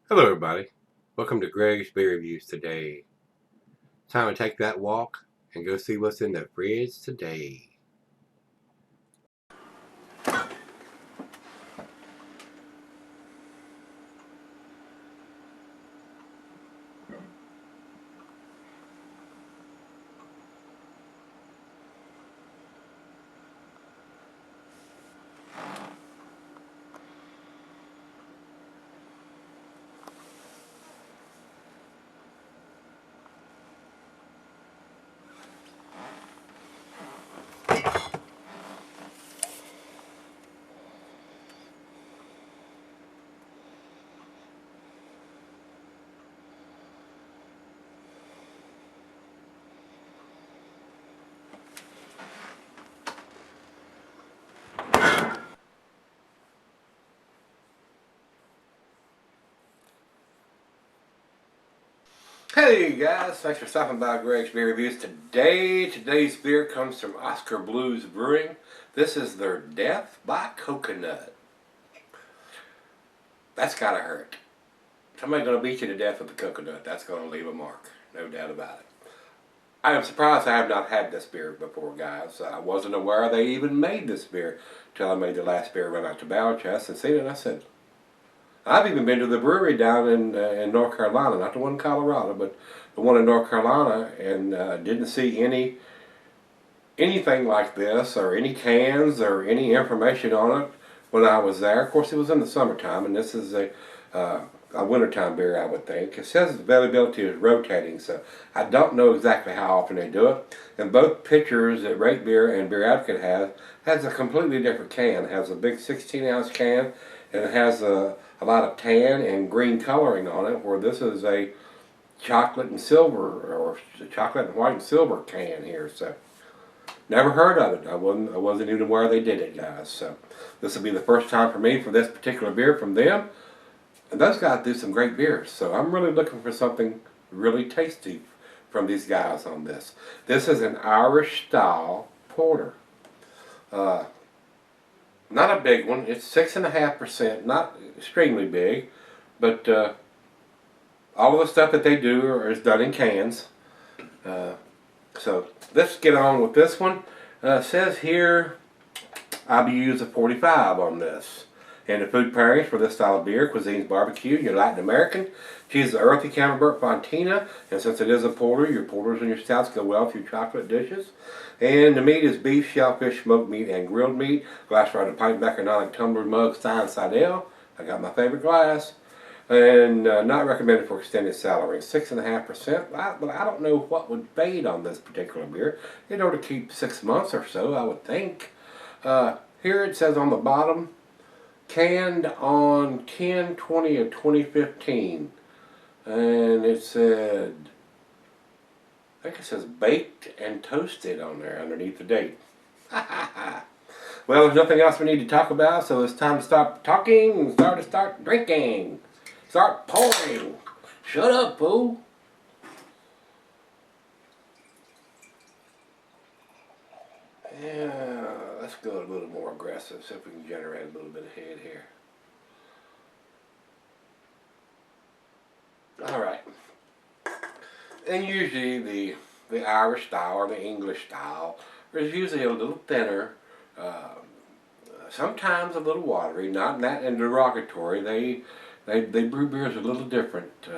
Hello everybody, welcome to Gregsbeerreviews today. Time to take that walk and go see what's in the fridge today. Hey guys, thanks for stopping by Greg's Beer Reviews today. Today's beer comes from Oskar Blues Brewing. This is their Death by Coconut. That's gotta hurt. Somebody's gonna beat you to death with a coconut. That's gonna leave a mark, no doubt about it. I am surprised I have not had this beer before, guys. I wasn't aware they even made this beer until I made the last beer run out to Barrel Chest and seen it and I said, I've even been to the brewery down in North Carolina, not the one in Colorado, but the one in North Carolina, and didn't see anything like this, or any cans, or any information on it when I was there. Of course, it was in the summertime, and this is a wintertime beer, I would think. It says the availability is rotating, so I don't know exactly how often they do it. And both pictures that Rate Beer and Beer Advocate has a completely different can. It has a big 16-ounce can, and it has a lot of tan and green coloring on it, where this is a chocolate and silver, or chocolate and white and silver can here. So never heard of it. I wasn't even aware they did it, guys. So this will be the first time for me for this particular beer from them. And those guys do some great beers. So I'm really looking for something really tasty from these guys on this. This is an Irish style porter. Not a big one. It's 6.5%. Not extremely big, but all of the stuff that they do is done in cans. So let's get on with this one. Says here IBU's of 45 on this. And the food pairings for this style of beer: cuisine's barbecue, your Latin American. Cheese is earthy Camembert Fontina, and since it is a porter, your porters and your stouts go well with your chocolate dishes. And the meat is beef, shellfish, smoked meat, and grilled meat. Glass right, a pint macaronic tumbler mug, Stein Sidell. I got my favorite glass. And not recommended for extended celery. 6.5%. But I don't know what would fade on this particular beer. In order to keep 6 months or so, I would think. Here it says on the bottom, canned on 10/20 of 2015, and it said, I think it says baked and toasted on there underneath the date. Well, there's nothing else we need to talk about, so it's time to stop talking and start drinking. Start pouring. Shut up, fool. Yeah, let's go a little more aggressive, see if we can generate a little bit of head here. Alright. And usually the Irish style or the English style is usually a little thinner, sometimes a little watery, not in that and derogatory. They brew beers a little different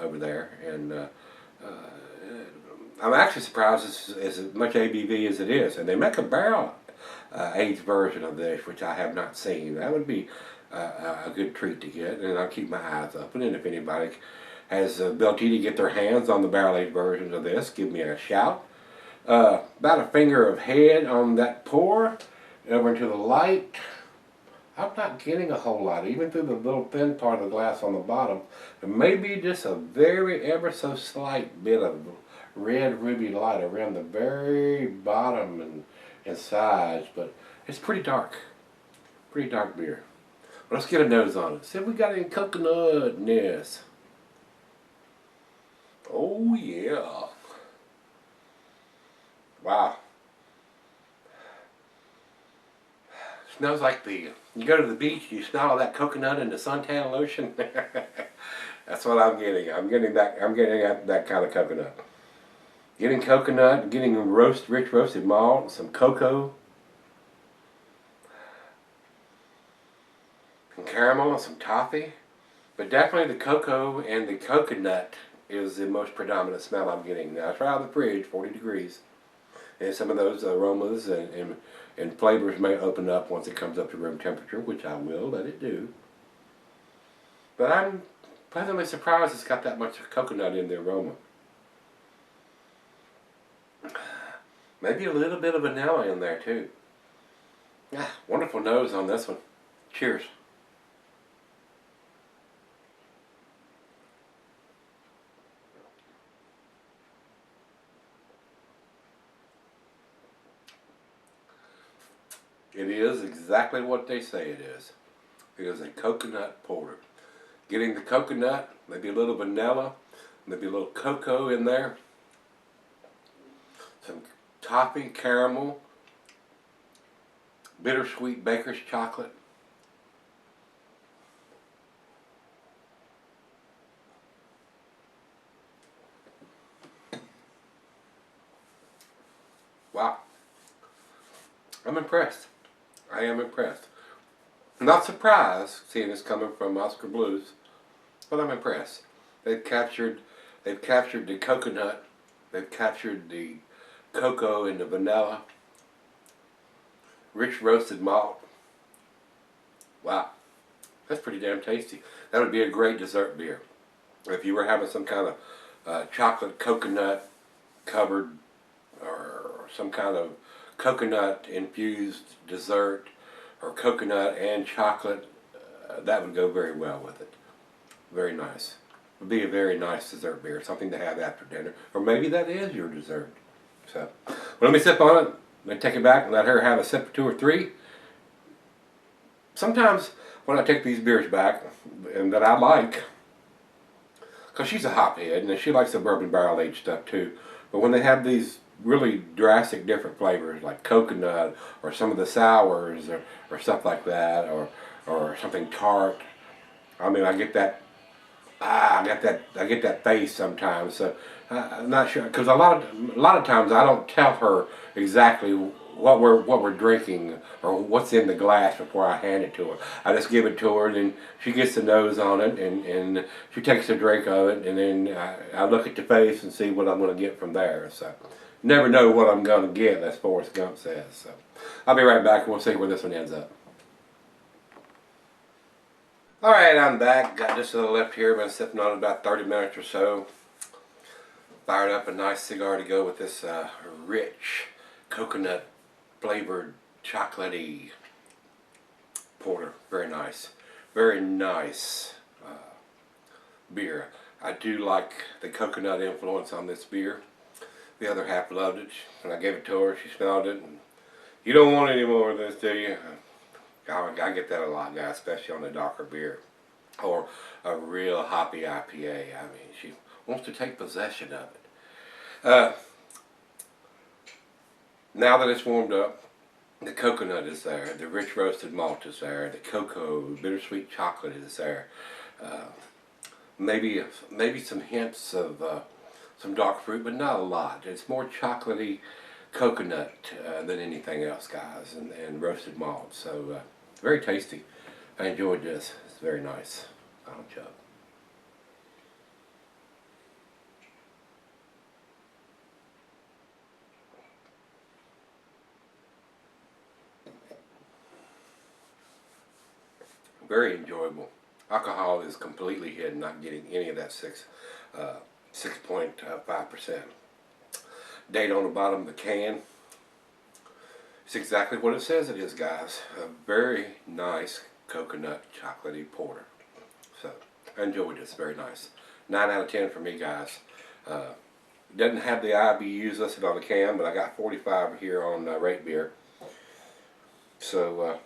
over there, and I'm actually surprised it's as much ABV as it is. And they make a barrel aged version of this, which I have not seen. That would be a good treat to get, and I'll keep my eyes open. And if anybody has the ability to get their hands on the barrel aged versions of this, give me a shout. About a finger of head on that pour over into the light. I'm not getting a whole lot, even through the little thin part of the glass on the bottom. There may be just a very ever so slight bit of red ruby light around the very bottom and sides, but it's pretty dark beer. Well, let's get a nose on it. See if we got any coconut in this. Oh yeah. Wow. Smells like you go to the beach, you smell all that coconut in the suntan lotion. That's what I'm getting. I'm getting that kind of coconut. Getting coconut, getting rich roasted malt, some cocoa, some caramel, and some toffee. But definitely the cocoa and the coconut is the most predominant smell I'm getting. Now it's right out of the fridge, 40 degrees. And some of those aromas and flavors may open up once it comes up to room temperature, which I will let it do. But I'm pleasantly surprised it's got that much coconut in the aroma. Maybe a little bit of vanilla in there too. Ah, wonderful nose on this one. Cheers. It is exactly what they say it is. It is a coconut porter. Getting the coconut, maybe a little vanilla, maybe a little cocoa in there, some toffee, caramel, bittersweet baker's chocolate. Wow. I'm impressed. I am impressed. Not surprised seeing this coming from Oskar Blues, but I'm impressed. They've captured the coconut, they've captured the cocoa and the vanilla, rich roasted malt. Wow, that's pretty damn tasty. That would be a great dessert beer. If you were having some kind of chocolate coconut covered or some kind of coconut infused dessert or coconut and chocolate, that would go very well with it. Very nice. Would be a very nice dessert beer, something to have after dinner, or maybe that is your dessert. So, well, let me sip on it. Let me take it back and let her have a sip or two or three. Sometimes when I take these beers back, and that I like, because she's a hophead and she likes the bourbon barrel aged stuff too, but when they have these really drastic different flavors like coconut or some of the sours or stuff like that, or something tart, I mean, I get that. I get that face sometimes. So I'm not sure, because a lot of times I don't tell her exactly what we're drinking or what's in the glass before I hand it to her. I just give it to her, and then she gets the nose on it, and she takes a drink of it, and then I look at the face and see what I'm going to get from there. So never know what I'm going to get, as Forrest Gump says. So I'll be right back, and we'll see where this one ends up. Alright, I'm back. Got just a little left here. Been sipping on it about 30 minutes or so. Fired up a nice cigar to go with this rich coconut flavored chocolatey porter. Very nice. Very nice beer. I do like the coconut influence on this beer. The other half loved it. When I gave it to her, she smelled it. And, you don't want any more of this, do you? I get that a lot, guys, especially on the darker beer. Or a real hoppy IPA. I mean, she wants to take possession of it. Now that it's warmed up, the coconut is there, the rich roasted malt is there, the cocoa, bittersweet chocolate is there. Maybe some hints of some dark fruit, but not a lot. It's more chocolatey coconut than anything else, guys, and roasted malt. So very tasty. I enjoyed this. It's very nice. Final chug. Very enjoyable. Alcohol is completely hidden, not getting any of that 6.5%. Date on the bottom of the can. It's exactly what it says it is, guys. A very nice coconut chocolatey porter. So, I enjoyed this. Very nice. 9 out of 10 for me, guys. Doesn't have the IBUs listed on the can, but I got 45 here on Rate Beer. So,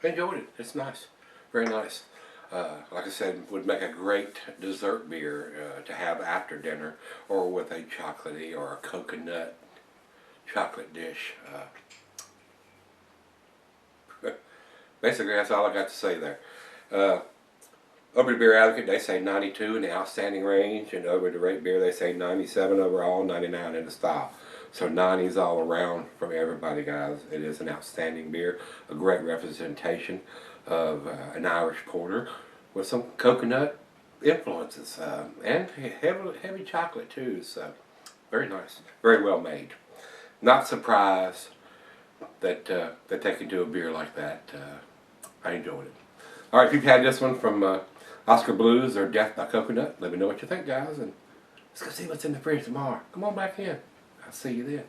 I enjoyed it. It's nice. Very nice. Like I said, would make a great dessert beer to have after dinner, or with a chocolatey or a coconut chocolate dish. Basically, that's all I got to say there. Over the Beer Advocate, they say 92 in the outstanding range, and over the Rate Beer, they say 97 overall, 99 in the style. So 90s all around from everybody, guys. It is an outstanding beer, a great representation of an Irish porter with some coconut influences and heavy chocolate too. So very nice, very well made. Not surprised that that they could do a beer like that. I enjoyed it. All right, if you've had this one from Oskar Blues or Death by Coconut, let me know what you think, guys, and let's go see what's in the fridge tomorrow. Come on back in. I'll see you then.